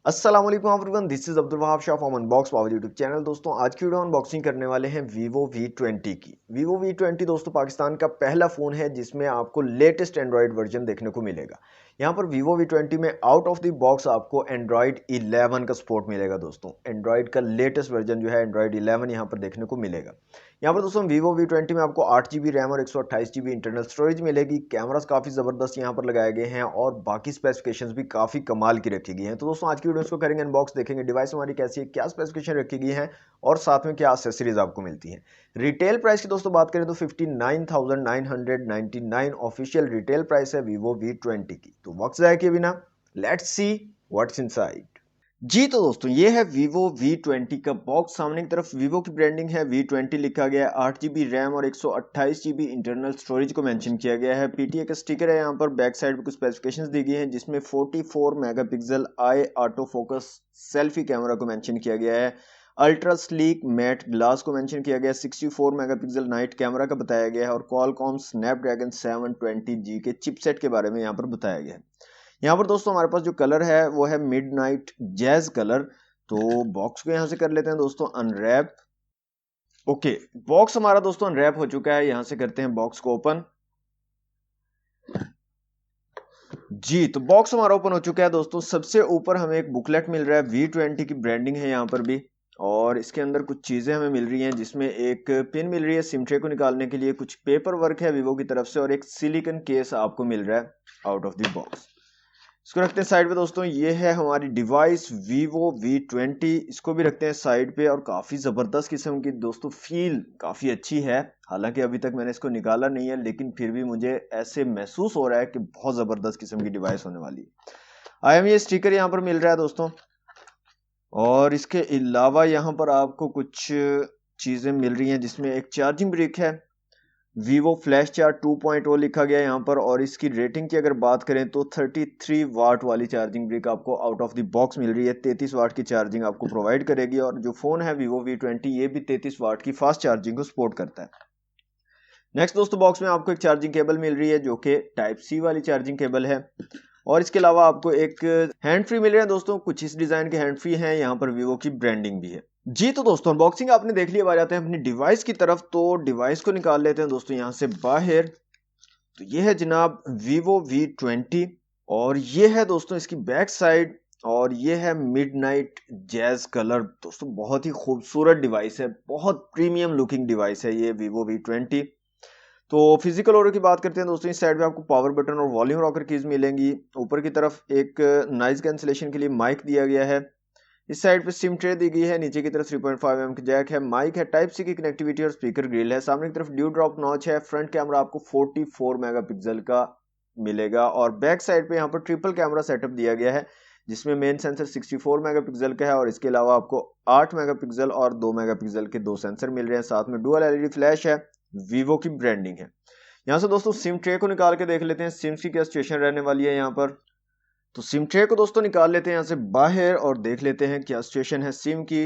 अस्सलाम वालेकुम everyone, this is Abdul Wahab Shah from unbox power YouTube channel. दोस्तों आज की वीडियो अनबॉक्सिंग करने वाले हैं Vivo V20 की। Vivo V20 दोस्तों पाकिस्तान का पहला फ़ोन है जिसमें आपको लेटेस्ट एंड्रॉयड वर्जन देखने को मिलेगा। यहाँ पर Vivo V20 में आउट ऑफ द बॉक्स आपको एंड्रॉयड 11 का सपोर्ट मिलेगा। दोस्तों एंड्रॉयड का लेटेस्ट वर्जन जो है एंड्रॉयड 11 यहाँ पर देखने को मिलेगा। यहाँ पर दोस्तों Vivo V20 में आपको 8 GB रैम और 128 GB इंटरनल स्टोरेज मिलेगी। कैमरास काफ़ी ज़बरदस्त यहाँ पर लगाए गए हैं और बाकी स्पेसिफिकेशंस भी काफ़ी कमाल की रखी गई हैं। तो दोस्तों आज की वीडियो इसको करेंगे अनबॉक्स, देखेंगे डिवाइस हमारी कैसी है, क्या स्पेसिफिकेशन रखी गई है और साथ में क्या एक्सेसरीज आपको मिलती हैं। रिटेल प्राइस की दोस्तों बात करें तो 59,999 ऑफिशियल रिटेल प्राइस है Vivo V20 की। तो वक्त ज़ाया किए बिना लेट्स सी व्हाट्स इनसाइड। जी तो दोस्तों ये है Vivo V20 का बॉक्स। सामने की तरफ Vivo की ब्रांडिंग है, V20 लिखा गया है, 8 GB रैम और 128 GB इंटरनल स्टोरेज को मेंशन किया गया है। PTA का स्टिकर है। यहाँ पर बैक साइड पे कुछ स्पेसिफिकेशंस दी गई हैं जिसमें 44 मेगापिक्सल आई ऑटो फोकस सेल्फी कैमरा को मेंशन किया गया है। अल्ट्रा स्लीक मैट ग्लास को मेंशन किया गया है। 64 मेगापिक्सल नाइट कैमरा का बताया गया है और Qualcomm स्नैपड्रैगन 720G के चिपसेट के बारे में यहाँ पर बताया गया है। यहाँ पर दोस्तों हमारे पास जो कलर है वो है मिडनाइट जैज कलर। तो बॉक्स को यहाँ से कर लेते हैं दोस्तों अनरैप। ओके, बॉक्स हमारा दोस्तों अनरैप हो चुका है। यहाँ से करते हैं बॉक्स को ओपन। जी तो बॉक्स हमारा ओपन हो चुका है दोस्तों। सबसे ऊपर हमें एक बुकलेट मिल रहा है, V20 की ब्रांडिंग है यहाँ पर भी, और इसके अंदर कुछ चीजें हमें मिल रही हैं जिसमें एक पिन मिल रही है सिम ट्रे को निकालने के लिए, कुछ पेपर वर्क है वीवो की तरफ से और एक सिलिकॉन केस आपको मिल रहा है आउट ऑफ द बॉक्स। इसको रखते हैं साइड पे दोस्तों। ये है हमारी डिवाइस Vivo V20। इसको भी रखते हैं साइड पे और काफ़ी ज़बरदस्त किस्म की दोस्तों फील काफ़ी अच्छी है। हालांकि अभी तक मैंने इसको निकाला नहीं है लेकिन फिर भी मुझे ऐसे महसूस हो रहा है कि बहुत ज़बरदस्त किस्म की डिवाइस होने वाली है। IMEI स्टिकर यहाँ पर मिल रहा है दोस्तों और इसके अलावा यहाँ पर आपको कुछ चीज़ें मिल रही हैं जिसमें एक चार्जिंग ब्रिक है, Vivo फ्लैश चार्ज 2.0 लिखा गया है यहाँ पर, और इसकी रेटिंग की अगर बात करें तो 33 वाट वाली चार्जिंग ब्रिक आपको आउट ऑफ द बॉक्स मिल रही है। 33 वाट की चार्जिंग आपको प्रोवाइड करेगी और जो फोन है Vivo V20 ये भी 33 वाट की फास्ट चार्जिंग को सपोर्ट करता है। नेक्स्ट दोस्तों बॉक्स में आपको एक चार्जिंग केबल मिल रही है जो कि टाइप सी वाली चार्जिंग केबल है और इसके अलावा आपको एक हैंड फ्री मिल रहा है दोस्तों। कुछ इस डिजाइन के हैंड फ्री हैं, यहाँ पर Vivo की ब्रांडिंग भी है। जी तो दोस्तों अनबॉक्सिंग आपने देख लिया। आ जाते हैं अपनी डिवाइस की तरफ। तो डिवाइस को निकाल लेते हैं दोस्तों यहाँ से बाहर। तो ये है जनाब Vivo V20 और ये है दोस्तों इसकी बैक साइड और ये है मिडनाइट जैज कलर। दोस्तों बहुत ही खूबसूरत डिवाइस है, बहुत प्रीमियम लुकिंग डिवाइस है ये Vivo V20। तो फिजिकल ऑडियो की बात करते हैं दोस्तों। इस साइड पे आपको पावर बटन और वॉल्यूम रॉकर कीज मिलेंगी। ऊपर की तरफ एक नॉइज कैंसिलेशन के लिए माइक दिया गया है। इस साइड पे सिम ट्रे दी गई है। नीचे की तरफ 3.5mm की जैक है, माइक है, टाइप सी की कनेक्टिविटी और स्पीकर ग्रिल है। सामने की तरफ ड्यू ड्रॉप नॉच है। फ्रंट कैमरा आपको 44 मेगापिक्सल का मिलेगा और बैक साइड पे यहाँ पर ट्रिपल कैमरा सेटअप दिया गया है जिसमें मेन सेंसर 64 मेगापिक्सल का है और इसके अलावा आपको 8 मेगापिक्सल और 2 मेगापिक्सल के दो सेंसर मिल रहे हैं। साथ में डुअल एलईडी फ्लैश है, Vivo की ब्रांडिंग है। यहाँ से दोस्तों सिम ट्रे को निकाल के देख लेते हैं सिम्स की क्या सिचुएशन रहने वाली है यहाँ पर। तो सिम ट्रे को दोस्तों निकाल लेते हैं यहाँ से बाहर और देख लेते हैं क्या सिचुएशन है सिम की।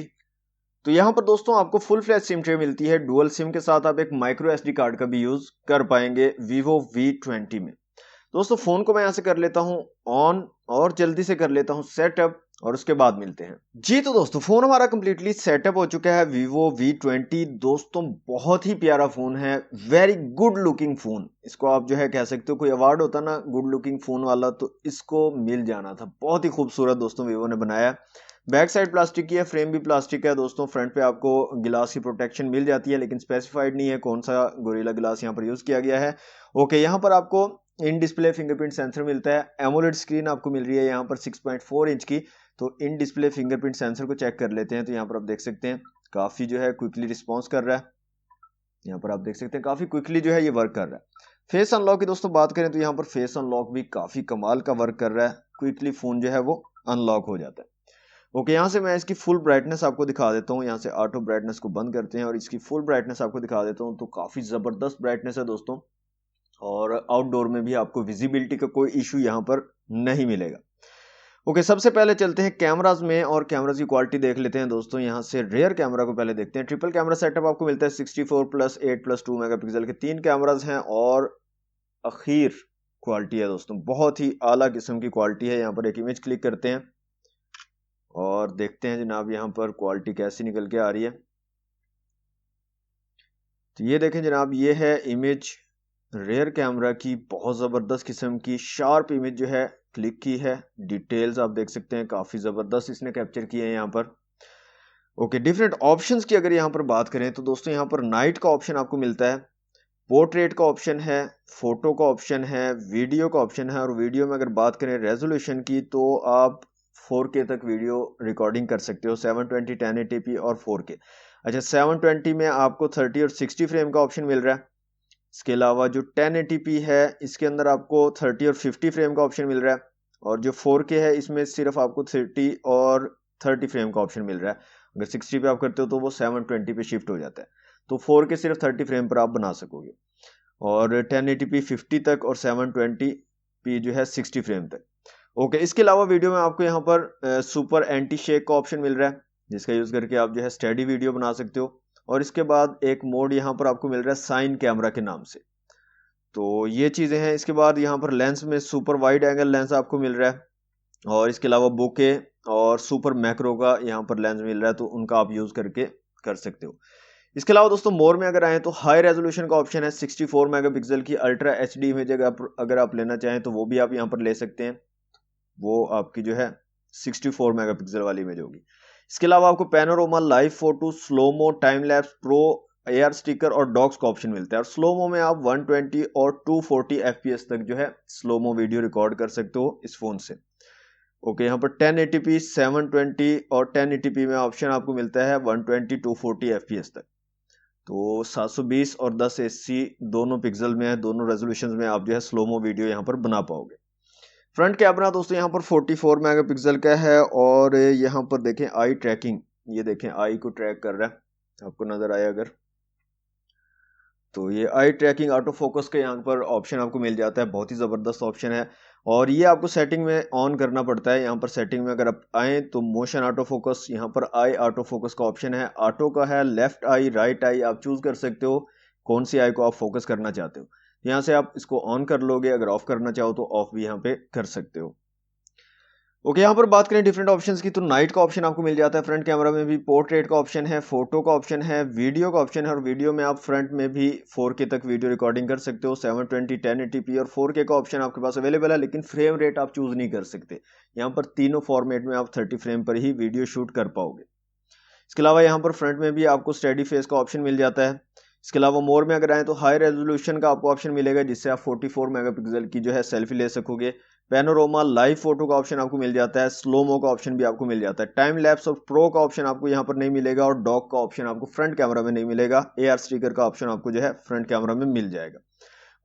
तो यहाँ पर दोस्तों आपको फुल फ्लैश सिम ट्रे मिलती है। डुअल सिम के साथ आप एक माइक्रो SD कार्ड का भी यूज कर पाएंगे Vivo V20 में। दोस्तों फोन को मैं यहाँ से कर लेता हूँ ऑन और जल्दी से कर लेता हूँ सेटअप और उसके बाद मिलते हैं। जी तो दोस्तों फोन हमारा कंप्लीटली सेटअप हो चुका है Vivo V20। दोस्तों बहुत ही प्यारा फोन है, वेरी गुड लुकिंग फोन। इसको आप जो है कह सकते हो, कोई अवार्ड होता ना गुड लुकिंग फोन वाला तो इसको मिल जाना था। बहुत ही खूबसूरत दोस्तों Vivo ने बनाया। बैक साइड प्लास्टिक की है, फ्रेम भी प्लास्टिक का है दोस्तों। फ्रंट पे आपको गिलास की प्रोटेक्शन मिल जाती है लेकिन स्पेसिफाइड नहीं है कौन सा गोरिल्ला गिलास यहाँ पर यूज किया गया है। ओके, यहाँ पर आपको इन डिस्प्ले फिंगरप्रिंट सेंसर मिलता है। एमोलेड स्क्रीन आपको मिल रही है यहाँ पर 6.4 इंच की। तो इन डिस्प्ले फिंगरप्रिंट सेंसर को चेक कर लेते हैं। तो यहाँ पर आप देख सकते हैं काफी जो है क्विकली रिस्पॉन्स कर रहा है। यहाँ पर आप देख सकते हैं काफी क्विकली जो है ये वर्क कर रहा है। फेस अनलॉक की दोस्तों बात करें तो यहाँ पर फेस अनलॉक भी काफी कमाल का वर्क कर रहा है। क्विकली फोन जो है वो अनलॉक हो जाता है। ओके, यहाँ से मैं इसकी फुल ब्राइटनेस आपको दिखा देता हूँ। यहाँ से ऑटो ब्राइटनेस को बंद करते हैं और इसकी फुल ब्राइटनेस आपको दिखा देता हूँ। तो काफी जबरदस्त ब्राइटनेस है दोस्तों और आउटडोर में भी आपको विजिबिलिटी का कोई इशू यहाँ पर नहीं मिलेगा। ओके, सबसे पहले चलते हैं कैमराज में और कैमराज की क्वालिटी देख लेते हैं दोस्तों। यहाँ से रेयर कैमरा को पहले देखते हैं। ट्रिपल कैमरा सेटअप आपको मिलता है 64+8+2 मेगापिक्सल के 3 कैमराज हैं और अखीर क्वालिटी है दोस्तों, बहुत ही आला किस्म की क्वालिटी है। यहाँ पर एक इमेज क्लिक करते हैं और देखते हैं जनाब यहाँ पर क्वालिटी कैसी निकल के आ रही है। तो ये देखें जनाब, ये है इमेज रेयर कैमरा की, बहुत ज़बरदस्त किस्म की शार्प इमेज जो है क्लिक की है। डिटेल्स आप देख सकते हैं, काफ़ी ज़बरदस्त इसने कैप्चर किए हैं यहाँ पर। ओके, डिफरेंट ऑप्शंस की अगर यहाँ पर बात करें तो दोस्तों यहाँ पर नाइट का ऑप्शन आपको मिलता है, पोर्ट्रेट का ऑप्शन है, फोटो का ऑप्शन है, वीडियो का ऑप्शन है। और वीडियो में अगर बात करें रेजोल्यूशन की तो आप 4K तक वीडियो रिकॉर्डिंग कर सकते हो, 720, 1080p और 4K। अच्छा, 720 में आपको 30 और 60 फ्रेम का ऑप्शन मिल रहा है। इसके अलावा जो 1080p है इसके अंदर आपको 30 और 50 फ्रेम का ऑप्शन मिल रहा है। और जो 4K है इसमें सिर्फ आपको 30 और 30 फ्रेम का ऑप्शन मिल रहा है। अगर 60 पे आप करते हो तो वो 720 पे शिफ्ट हो जाता है। तो 4K सिर्फ 30 फ्रेम पर आप बना सकोगे, और 1080p 50 तक और 720p जो है 60 फ्रेम तक। ओके, इसके अलावा वीडियो में आपको यहाँ पर सुपर एंटी शेक का ऑप्शन मिल रहा है, जिसका यूज़ करके आप जो है स्टेडी वीडियो बना सकते हो। और इसके बाद एक मोड यहाँ पर आपको मिल रहा है साइन कैमरा के नाम से। तो ये चीज़ें हैं। इसके बाद यहाँ पर लेंस में सुपर वाइड एंगल लेंस आपको मिल रहा है, और इसके अलावा बुके और सुपर मैक्रो का यहाँ पर लेंस मिल रहा है, तो उनका आप यूज़ करके कर सकते हो। इसके अलावा दोस्तों मोर में अगर आए तो हाई रेजोल्यूशन का ऑप्शन है, 64 मेगापिक्सल की अल्ट्रा एचडी इमेज अगर आप लेना चाहें तो वो भी आप यहाँ पर ले सकते हैं। वो आपकी जो है 64 मेगापिक्सल वाली इमेज होगी। इसके अलावा आपको panorama, live photo, slomo, time lapse, pro, AR sticker और डॉक्स का ऑप्शन मिलता है। और स्लोमो में आप 120 और 240 FPS तक जो है स्लोमो वीडियो रिकॉर्ड कर सकते हो इस फोन से। ओके, यहाँ पर 1080p, 720 और 1080p में ऑप्शन आपको मिलता है 120, 240 FPS तक। तो 720 और 1080 दोनों पिक्सल में है, दोनों रेजोल्यूशन में आप जो है स्लोमो वीडियो यहाँ पर बना पाओगे। फ्रंट कैमरा दोस्तों यहाँ पर 44 मेगापिक्सल का है, और यहाँ पर देखें आई ट्रैकिंग, ये देखें आई को ट्रैक कर रहा है, आपको नजर आया अगर तो ये आई ट्रैकिंग ऑटो फोकस के यहाँ पर ऑप्शन आपको मिल जाता है। बहुत ही ज़बरदस्त ऑप्शन है, और ये आपको सेटिंग में ऑन करना पड़ता है। यहाँ पर सेटिंग में अगर आप आए तो मोशन ऑटो फोकस, यहाँ पर आई ऑटो फोकस का ऑप्शन है, ऑटो का है, लेफ्ट आई, राइट आई आप चूज कर सकते हो कौन सी आई को आप फोकस करना चाहते हो। यहाँ से आप इसको ऑन कर लोगे, अगर ऑफ करना चाहो तो ऑफ भी यहाँ पे कर सकते हो। ओके, यहाँ पर बात करें डिफरेंट ऑप्शंस की तो नाइट का ऑप्शन आपको मिल जाता है फ्रंट कैमरा में भी, पोर्ट्रेट का ऑप्शन है, फोटो का ऑप्शन है, वीडियो का ऑप्शन है। और वीडियो में आप फ्रंट में भी 4K तक वीडियो रिकॉर्डिंग कर सकते हो, 720, 1080p और 4K का ऑप्शन आपके पास अवेलेबल है, लेकिन फ्रेम रेट आप चूज नहीं कर सकते। यहाँ पर तीनों फॉर्मेट में आप 30 फ्रेम पर ही वीडियो शूट कर पाओगे। इसके अलावा यहाँ पर फ्रंट में भी आपको स्टेडी फेस का ऑप्शन मिल जाता है। इसके अलावा मोर में अगर आए तो हाई रेजोल्यूशन का आपको ऑप्शन मिलेगा, जिससे आप 44 मेगापिक्सल की जो है सेल्फी ले सकोगे। पैनोरामा, लाइव फोटो का ऑप्शन आपको मिल जाता है, स्लोमो का ऑप्शन भी आपको मिल जाता है। टाइम लैप्स और प्रो का ऑप्शन आपको यहाँ पर नहीं मिलेगा, और डॉक का ऑप्शन आपको फ्रंट कैमरा में नहीं मिलेगा। एआर स्टिकर का ऑप्शन आपको जो है फ्रंट कैमरा में मिल जाएगा।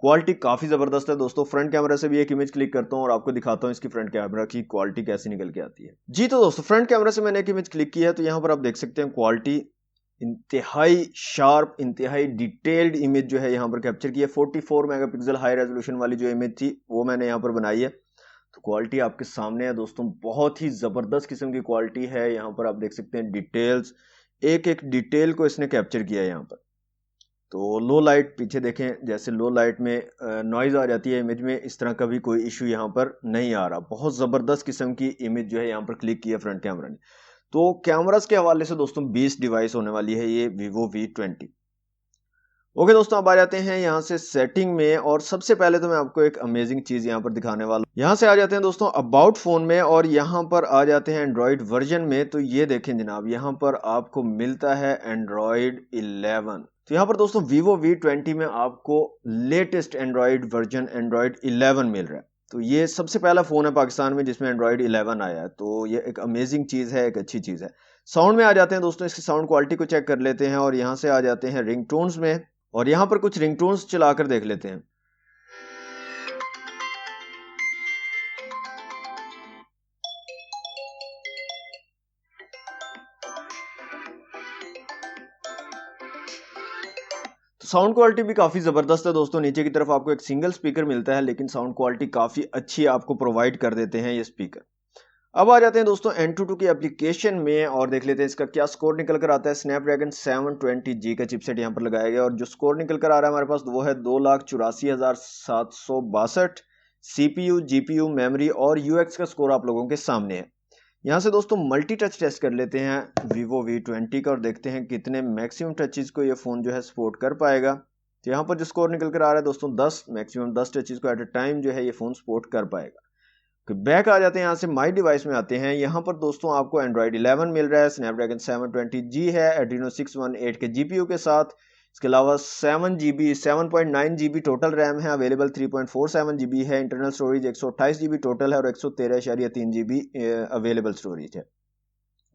क्वालिटी काफी जबरदस्त है दोस्तों। फ्रंट कैमरा से भी एक इमेज क्लिक करता हूं और आपको दिखाता हूं इसकी फ्रंट कैमरा की क्वालिटी कैसी निकल के आती है। जी तो दोस्तों, फ्रंट कैमरा से मैंने एक इमेज क्लिक की है, तो यहाँ पर आप देख सकते हैं क्वालिटी इंतहाई शार्प, इंतहाई डिटेल्ड इमेज जो है यहाँ पर कैप्चर की है। 44 मेगापिक्सल हाई रेजोल्यूशन वाली जो इमेज थी वो मैंने यहाँ पर बनाई है। तो क्वालिटी आपके सामने है दोस्तों, बहुत ही जबरदस्त किस्म की क्वालिटी है। यहाँ पर आप देख सकते हैं डिटेल्स, एक एक डिटेल को इसने कैप्चर किया है यहाँ पर। तो लो लाइट पीछे देखें, जैसे लो लाइट में नॉइज आ जाती है इमेज में, इस तरह का भी कोई इशू यहाँ पर नहीं आ रहा। बहुत ज़बरदस्त किस्म की इमेज जो है यहाँ पर क्लिक की है फ्रंट कैमरा ने। तो कैमरास के हवाले से दोस्तों 20 डिवाइस होने वाली है ये Vivo V20। ओके दोस्तों, अब आ जाते हैं यहाँ से सेटिंग में, और सबसे पहले तो मैं आपको एक अमेजिंग चीज यहाँ पर दिखाने वाला हूँ। यहाँ से आ जाते हैं दोस्तों अबाउट फोन में, और यहाँ पर आ जाते हैं एंड्रॉइड वर्जन में। तो ये देखें जनाब, यहाँ पर आपको मिलता है एंड्रॉइड 11। तो यहाँ पर दोस्तों Vivo V20 में आपको लेटेस्ट एंड्रॉइड वर्जन एंड्रॉइड 11 मिल रहा है। तो ये सबसे पहला फोन है पाकिस्तान में जिसमें एंड्रॉइड 11 आया है। तो ये एक अमेजिंग चीज है, एक अच्छी चीज है। साउंड में आ जाते हैं दोस्तों, इसकी साउंड क्वालिटी को चेक कर लेते हैं, और यहाँ से आ जाते हैं रिंगटोन्स में, और यहाँ पर कुछ रिंगटोन्स चलाकर देख लेते हैं। तो साउंड क्वालिटी भी काफी जबरदस्त है दोस्तों। नीचे की तरफ आपको एक सिंगल स्पीकर मिलता है, लेकिन साउंड क्वालिटी काफी अच्छी आपको प्रोवाइड कर देते हैं ये स्पीकर। अब आ जाते हैं दोस्तों Antutu की एप्लीकेशन में, और देख लेते हैं इसका क्या स्कोर निकल कर आता है। स्नैपड्रैगन 720G का चिपसेट यहाँ पर लगाया गया, और जो स्कोर निकल कर आ रहा है हमारे पास वो है 2,84,762। CPU, GPU, मेमोरी और UX का स्कोर आप लोगों के सामने है। यहाँ से दोस्तों मल्टी टच टेस्ट कर लेते हैं Vivo V20 का और देखते हैं कितने मैक्सिमम टचेस को ये फ़ोन जो है सपोर्ट कर पाएगा। तो यहाँ पर जो स्कोर निकल कर आ रहा है दोस्तों 10 मैक्सिमम 10 टचेस को एट ए टाइम जो है ये फ़ोन सपोर्ट कर पाएगा। बैक आ जाते हैं, यहाँ से माई डिवाइस में आते हैं। यहाँ पर दोस्तों आपको एंड्रॉइड 11 मिल रहा है, स्नैपड्रैगन 720G है एड्रीनो 618 के GPU के साथ। इसके अलावा 7.9 GB टोटल रैम है अवेलेबल, 3.47 GB है इंटरनल स्टोरेज, 128 GB टोटल है और 113.3 GB अवेलेबल स्टोरेज है।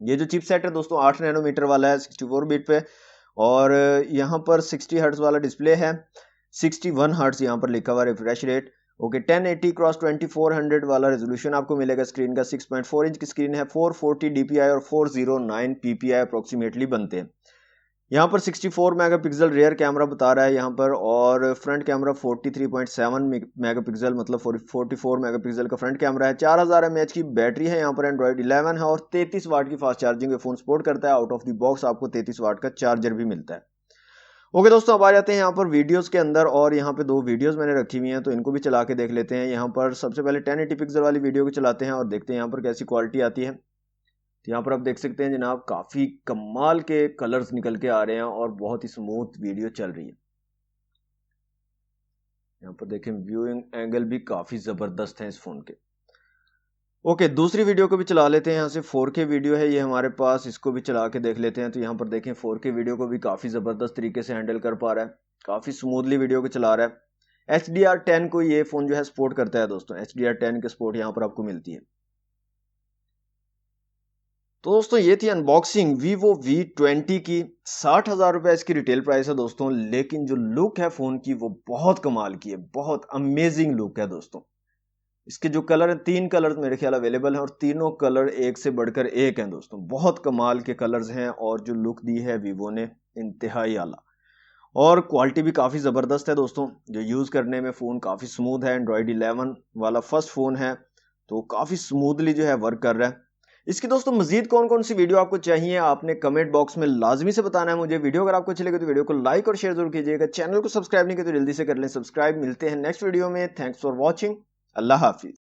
ये जो चिपसेट है दोस्तों 8 नैनोमीटर वाला है 64 बिट पे, और यहाँ पर 60 हर्ट्ज वाला डिस्प्ले है, 61 हर्ट्ज यहाँ पर लिखा हुआ रिफ्रेश रेट। ओके 1080 क्रॉस 2400 वाला रेजोल्यूशन आपको मिलेगा स्क्रीन का, 6.4 इंच की स्क्रीन है, 440 DPI और 409 PPI अप्रोक्सीमेटली बनते हैं। यहाँ पर 64 मेगापिक्सल रियर कैमरा बता रहा है यहाँ पर, और फ्रंट कैमरा 43.7 मेगापिक्सल मतलब 44 मेगापिक्सल का फ्रंट कैमरा है। 4000 mAh की बैटरी है यहाँ पर, एंड्रॉइड 11 है और 33 वाट की फास्ट चार्जिंग फोन सपोर्ट करता है। आउट ऑफ द बॉक्स आपको 33 वाट का चार्जर भी मिलता है। ओके दोस्तों, अब आ जाते हैं यहाँ पर वीडियोस के अंदर, और यहाँ पे 2 वीडियोस मैंने रखी हुई हैं तो इनको भी चला के देख लेते हैं। यहाँ पर सबसे पहले 1080 पिक्सल वाली वीडियो को चलाते हैं और देखते हैं यहाँ पर कैसी क्वालिटी आती है। तो यहाँ पर आप देख सकते हैं जनाब, काफ़ी कमाल के कलर्स निकल के आ रहे हैं और बहुत ही स्मूथ वीडियो चल रही है। यहाँ पर देखें व्यूइंग एंगल भी काफ़ी ज़बरदस्त है इस फ़ोन के। ओके, दूसरी वीडियो को भी चला लेते हैं। यहाँ से 4K वीडियो है ये हमारे पास, इसको भी चला के देख लेते हैं। तो यहाँ पर देखें 4K वीडियो को भी काफ़ी ज़बरदस्त तरीके से हैंडल कर पा रहा है, काफ़ी स्मूथली वीडियो को चला रहा है। HDR10 को ये फ़ोन जो है सपोर्ट करता है दोस्तों, HDR10 की सपोर्ट यहाँ पर आपको मिलती है। तो दोस्तों ये थी अनबॉक्सिंग Vivo V20 की। 60,000 रुपये इसकी रिटेल प्राइस है दोस्तों, लेकिन जो लुक है फ़ोन की वो बहुत कमाल की है, बहुत अमेजिंग लुक है दोस्तों। इसके जो कलर हैं, 3 कलर मेरे ख्याल अवेलेबल हैं और तीनों कलर एक से बढ़कर एक हैं दोस्तों, बहुत कमाल के कलर्स हैं। और जो लुक दी है Vivo ने इंतहाई आला, और क्वालिटी भी काफ़ी ज़बरदस्त है दोस्तों। जो यूज़ करने में फ़ोन काफ़ी स्मूथ है, एंड्रॉइड 11 वाला फर्स्ट फ़ोन है तो काफ़ी स्मूथली जो है वर्क कर रहा है। इसकी दोस्तों मजीद कौन कौन सी वीडियो आपको चाहिए आपने कमेंट बॉक्स में लाजमी से बताना है मुझे। वीडियो अगर आपको अच्छी लगे तो वीडियो को लाइक और शेयर जरूर कीजिएगा। चैनल को सब्सक्राइब नहीं किया तो जल्दी से कर लें सब्सक्राइब। मिलते हैं नेक्स्ट वीडियो में। Thanks for watching. Allah Hafiz.